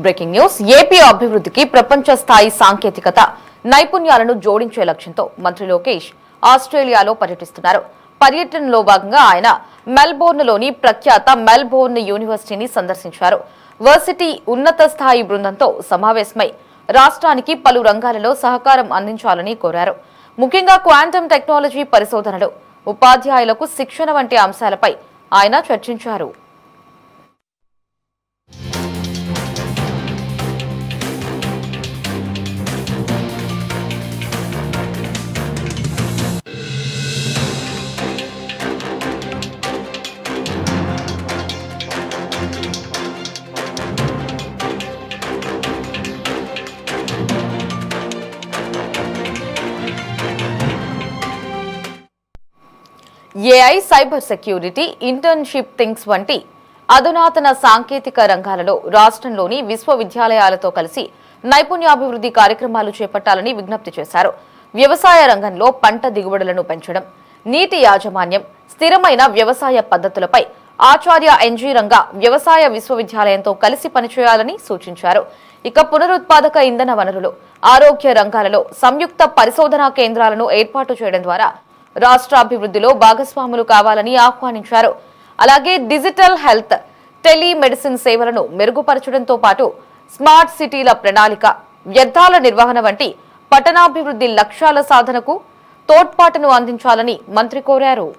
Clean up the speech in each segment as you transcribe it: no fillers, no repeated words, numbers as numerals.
Breaking news AP అభివృద్ధికి ప్రపంచ స్థాయి సాంకేతికత నైపుణ్యాలను జోడించే లక్ష్యంతో మంత్రి లోకేష్ ఆస్ట్రేలియాలో పర్యటిస్తున్నారు. పర్యటనలో భాగంగా ఆయన మెల్బోర్న్లోని ప్రఖ్యాత మెల్బోర్న్ యూనివర్సిటీని సందర్శించారు. వర్సిటీ ఉన్నత స్థాయి బృందంతో సమావేశమై రాష్ట్రానికి పలు రంగాలలో సహకారం అందించాలని కోరారు. ముఖ్యంగా క్వాంటమ్ టెక్నాలజీ పరిశోధనలు, ఉపాధ్యాయులకు శిక్షణ వంటి అంశాలపై ఆయన చర్చించారు. AI, cyber security, internship things వంటి అధునాతన సాంకేతిక రంగాలలో రాష్ట్రంలోని విశ్వవిద్యాలయాలతో కలిసి నైపుణ్యాభివృద్ధి కార్యక్రమాలు చేపట్టాలని విజ్ఞప్తి చేశారు. వ్యవసాయ రంగంలో పంట దిగుబడులను పెంచడం, నీటి యాజమాన్యం, స్థిరమైన వ్యవసాయ పద్ధతులపై ఆచార్య ఎన్జీ రంగా వ్యవసాయ విశ్వవిద్యాలయంతో కలిసి పనిచేయాలని సూచించారు. ఇక పునరుత్పాదక ఇంధన వనరులు, ఆరోగ్య రంగాలలో సంయుక్త పరిశోధనా కేంద్రాలను ఏర్పాటు చేయడం ద్వారా రాష్ట్రాభివృద్ధిలో భాగస్వాములు కావాలని ఆహ్వానించారు. అలాగే డిజిటల్ హెల్త్, టెలిమెడిసిన్ సేవలను మెరుగుపరచడంతో పాటు స్మార్ట్ సిటీల ప్రణాళిక, వ్యర్థాల నిర్వహణ వంటి పట్టణాభివృద్ధి లక్ష్యాల సాధనకు తోడ్పాటును అందించాలని మంత్రి కోరారు.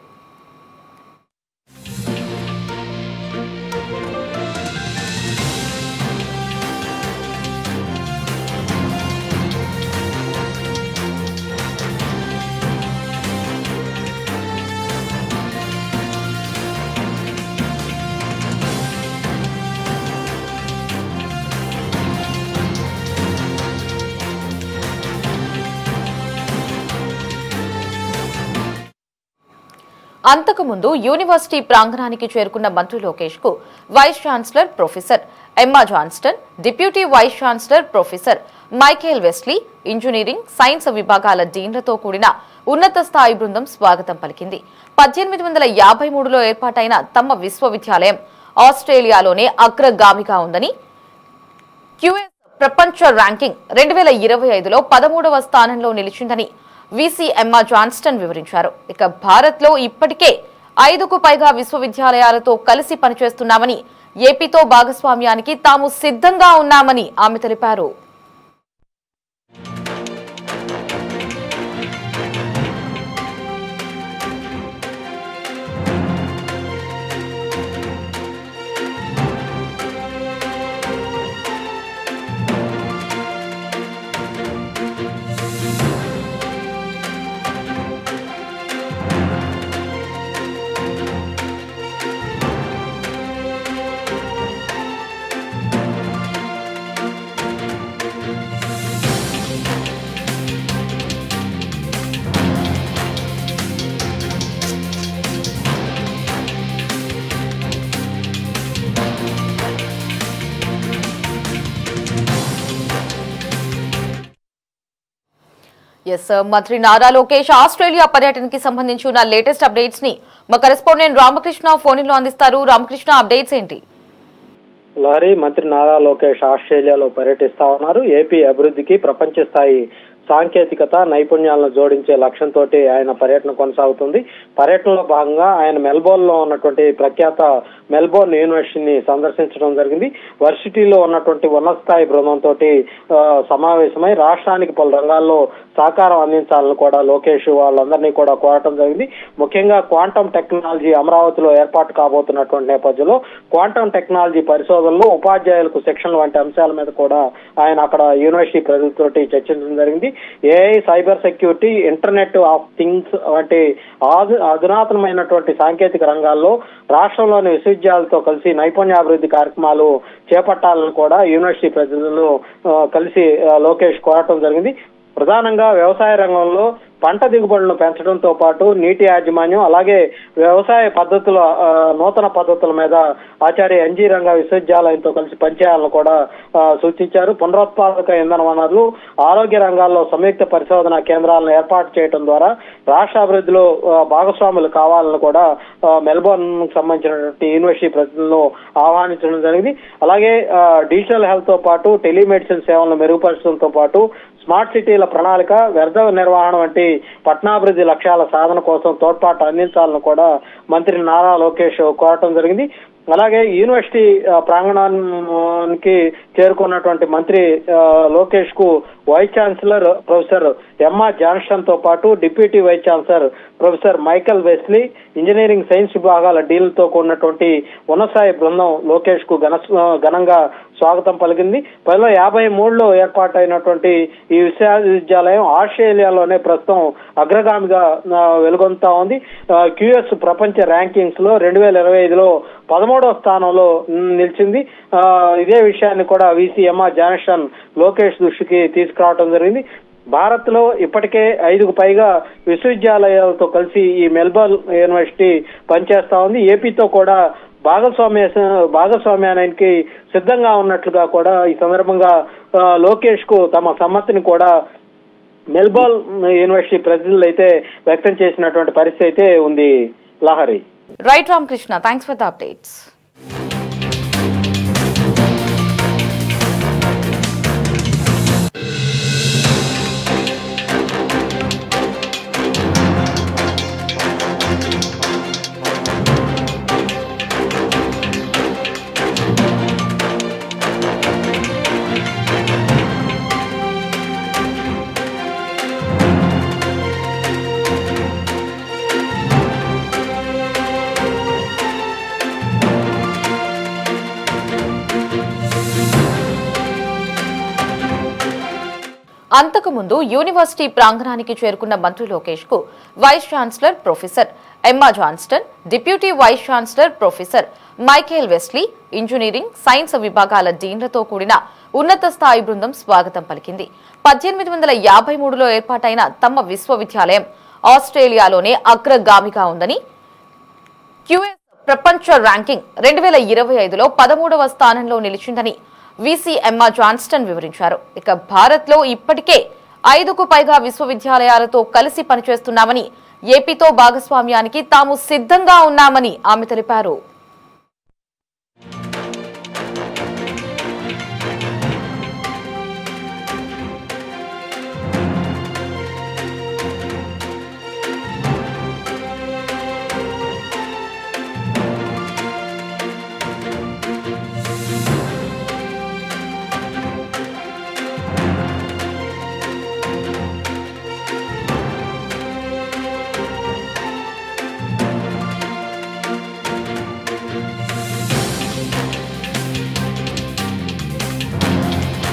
అంతకుముందు యూనివర్సిటీ ప్రాంగణానికి చేరుకున్న మంత్రి లోకేష్ కు vice chancellor professor Emma Johnston, deputy vice chancellor professor Michael Wesley, engineering, science విభాగాల డీన్లతో కూడిన ఉన్నత స్థాయి బృందం స్వాగతం పలికింది. 1853లో ఏర్పాటైన తమ విశ్వవిద్యాలయం ఆస్ట్రేలియాలోనే అగ్రగామిగా ఉందని, క్యూఎస్ ప్రపంచ ర్యాంకింగ్ 2025లో 13వ స్థానంలో నిలిచిందని వీసీ ఎమ్మా జాన్స్టన్ వివరించారు. ఇక భారత్లో ఇప్పటికే 5కు పైగా విశ్వవిద్యాలయాలతో కలిసి పనిచేస్తున్నామని, ఏపీతో భాగస్వామ్యానికి తాము సిద్ధంగా ఉన్నామని ఆమె తెలిపారు. మంత్రి నారా లోకేష్ ఆస్ట్రేలియా పర్యటనకి సంబంధించి ఉన్న లేటెస్ట్ అప్డేట్స్ ని మా కరెస్పాండెంట్ రామకృష్ణ ఫోన్ లో అందిస్తారు. రామకృష్ణ, అప్డేట్స్ ఏంటి? లారీ మంత్రి నారా లోకేష్ ఆస్ట్రేలియాలో పర్యటిస్తా ఉన్నారు. ఏపీ అభివృద్ధికి ప్రపంచ స్థాయి సాంకేతికత, నైపుణ్యాలను జోడించే లక్ష్యంతో ఆయన పర్యటన కొనసాగుతుంది. పర్యటనలో భాగంగా ఆయన మెల్బోర్న్ లో ఉన్నటువంటి ప్రఖ్యాత మెల్బోర్న్ యూనివర్సిటీని సందర్శించడం జరిగింది. వర్సిటీలో ఉన్నటువంటి ఉన్నత స్థాయి బృందంతో సమావేశమై రాష్ట్రానికి పలు రంగాల్లో సహకారం అందించాలని కూడా లోకేష్ వాళ్ళందరినీ కూడా కోరటం జరిగింది. ముఖ్యంగా క్వాంటమ్ టెక్నాలజీ అమరావతిలో ఏర్పాటు కాబోతున్నటువంటి నేపథ్యంలో క్వాంటమ్ టెక్నాలజీ పరిశోధనలు, ఉపాధ్యాయులకు శిక్షణ వంటి అంశాల మీద కూడా ఆయన అక్కడ యూనివర్సిటీ ప్రజలతోటి చర్చించడం జరిగింది. AI, cyber security, internet of things వంటి అధునాతనమైనటువంటి సాంకేతిక రంగాల్లో రాష్ట్రంలోని విశ్వవిద్యాలయాలతో కలిసి నైపుణ్యాభివృద్ధి కార్యక్రమాలు చేపట్టాలని కూడా యూనివర్సిటీ ప్రజలను కలిసి లోకేష్ కోరటం జరిగింది. ప్రధానంగా వ్యవసాయ రంగంలో పంట దిగుబడులను పెంచడంతో పాటు నీటి యాజమాన్యం అలాగే వ్యవసాయ పద్ధతుల నూతన పద్ధతుల మీద ఆచార్య ఎన్జీ రంగా విశ్వవిద్యాలయంతో కలిసి పనిచేయాలని కూడా సూచించారు. పునరుత్పాదక ఇంధన వనరులు, ఆరోగ్య రంగాల్లో సంయుక్త పరిశోధన కేంద్రాలను ఏర్పాటు చేయడం ద్వారా రాష్ట్ర అభివృద్ధిలో భాగస్వాములు కావాలని కూడా మెల్బోర్న్ సంబంధించినటువంటి యూనివర్సిటీ ప్రతినిధులను ఆహ్వానించడం జరిగింది. అలాగే డిజిటల్ హెల్త్ తో పాటు టెలిమెడిసిన్ సేవలను మెరుగుపరచడంతో పాటు స్మార్ట్ సిటీల ప్రణాళిక, వ్యర్థ నిర్వహణ వంటి పట్టణాభివృద్ధి లక్ష్యాల సాధన కోసం తోడ్పాటు అందించాలని కూడా మంత్రి నారా లోకేష్ కోరటం జరిగింది. అలాగే యూనివర్సిటీ ప్రాంగణానికి చేరుకున్నటువంటి మంత్రి లోకేష్ కు వైస్ ఛాన్సలర్ ప్రొఫెసర్ ఎంఆ జాన్సన్ తో పాటు deputy vice chancellor professor Michael Wesley, engineering science విభాగాల డీన్లతో కూడినటువంటి ఉన్నతస్థాయి బృందం లోకేష్ కు ఘనంగా స్వాగతం పలికింది. 1953లో ఏర్పాటైనటువంటి ఈ విశ్వవిద్యాలయం ఆస్ట్రేలియాలోనే ప్రస్తుతం అగ్రగామిగా వెలుగొందుతా ఉంది. క్యూఎస్ ప్రపంచ ర్యాంకింగ్స్ లో 2025లో 13వ స్థానంలో నిలిచింది. ఇదే విషయాన్ని కూడా వీసీ ఎంఆ జాన్సన్ లోకేష్ దృష్టికి తీసుకురావడం జరిగింది. భారత్ లో ఇప్పటికే 5కు పైగా విశ్వవిద్యాలయాలతో కలిసి ఈ మెల్బోర్న్ యూనివర్సిటీ పనిచేస్తా ఉంది. ఏపీతో కూడా భాగస్వామ్యానికి సిద్ధంగా ఉన్నట్లుగా కూడా ఈ సందర్భంగా లోకేష్ కు తమ సమ్మతిని కూడా మెల్బోర్న్ యూనివర్సిటీ ప్రతినిధులు అయితే వ్యక్తం చేసినటువంటి పరిస్థితి అయితే ఉంది. Lahari. Right Ramakrishna, thanks for the updates. అంతకుముందు యూనివర్సిటీ ప్రాంగణానికి చేరుకున్న మంత్రి లోకేష్ కు vice chancellor professor Emma Johnston, deputy vice chancellor professor Michael Wesley, engineering science విభాగాల డీన్లతో కూడిన ఉన్నత స్థాయి బృందం స్వాగతం పలికింది. 1853లో ఏర్పాటైన తమ విశ్వవిద్యాలయం ఆస్ట్రేలియాలోనే అగ్రగామిగా ఉందని, క్యూఎస్ ప్రపంచ ర్యాంకింగ్ 2025లో 13వ స్థానంలో నిలిచిందని వీసీ ఎమ్మా జాన్స్టన్ వివరించారు. ఇక భారత్ లో ఇప్పటికే 5కు పైగా విశ్వవిద్యాలయాలతో కలిసి పనిచేస్తున్నామని, ఏపీతో భాగస్వామ్యానికి తాము సిద్ధంగా ఉన్నామని ఆమె తెలిపారు.